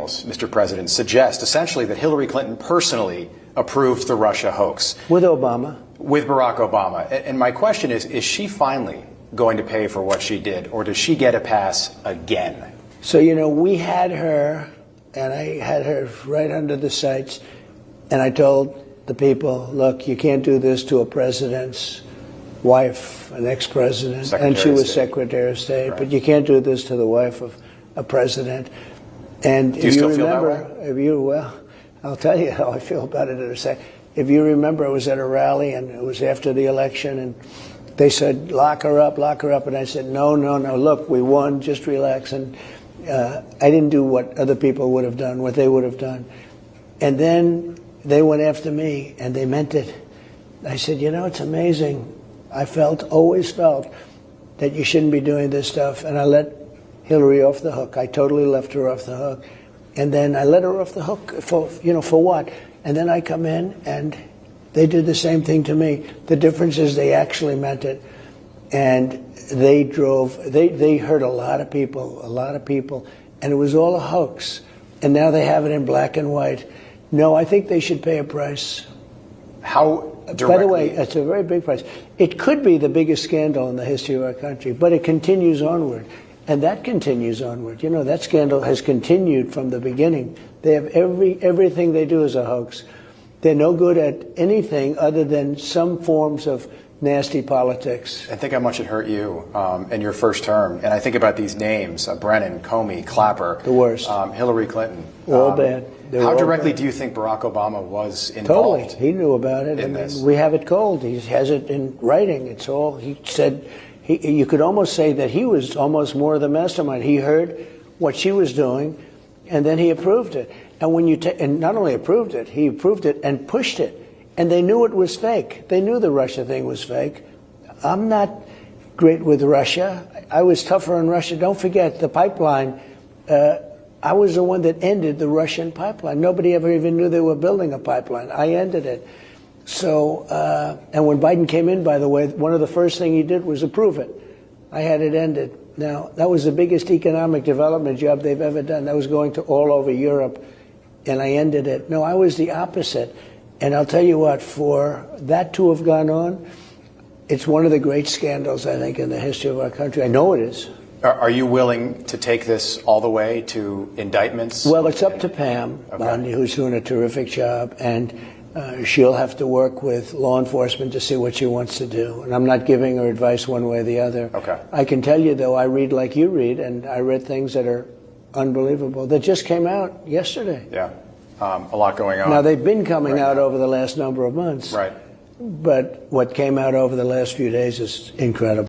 emails, Mr. President, suggest essentially that Hillary Clinton personally approved the Russia hoax. With Obama. With Barack Obama. And my question is she finally going to pay for what she did, or does she get a pass again? So, you know, we had her, and I had her right under the sights, and I told the people, look, you can't do this to a president's wife, an ex-president, and she was Secretary of State, right. But you can't do this to the wife of a president. And do you still feel that way? Well, I'll tell you how I feel about it in a second. If you remember, I was at a rally, and it was after the election, and they said, lock her up, and I said, no, look, we won, just relax. And I didn't do what other people would have done, what they would have done. And then they went after me, and they meant it. I said, you know, it's amazing. I always felt that you shouldn't be doing this stuff, and I let Hillary off the hook. I totally left her off the hook. And then I let her off the hook for what? And then I come in, and they did the same thing to me. The difference is they actually meant it. And they hurt a lot of people, and it was all a hoax. And now they have it in black and white. No, I think they should pay a price. How directly? By the way, it's a very big price. It could be the biggest scandal in the history of our country, but it continues onward. And that continues onward. You know, that scandal has continued from the beginning. They have everything they do is a hoax. They're no good at anything other than some forms of nasty politics. I think how much it hurt you in your first term. And I think about these names, Brennan, Comey, Clapper. The worst. Hillary Clinton. All bad. How directly do you think Barack Obama was involved? Totally. He knew about it. We have it cold. He has it in writing. It's all, he said, you could almost say that he was almost more of the mastermind. He heard what she was doing, and then he approved it. And when and not only approved it, he approved it and pushed it. And they knew it was fake. They knew the Russia thing was fake. I'm not great with Russia. I was tougher on Russia. Don't forget the pipeline. I was the one that ended the Russian pipeline. Nobody ever even knew they were building a pipeline. I ended it. So, and when Biden came in, by the way, one of the first things he did was approve it. I had it ended. Now, that was the biggest economic development job they've ever done. That was going to all over Europe, and I ended it. No, I was the opposite. And I'll tell you what, for that to have gone on, it's one of the great scandals, I think, in the history of our country. I know it is. Are you willing to take this all the way to indictments? Well, it's up to Pam Bondi, who's doing a terrific job, and she'll have to work with law enforcement to see what she wants to do. And I'm not giving her advice one way or the other. Okay. I can tell you, though, I read like you read, and I read things that are unbelievable that just came out yesterday. Yeah, a lot going on. Now, they've been coming out over the last number of months. Right. But what came out over the last few days is incredible.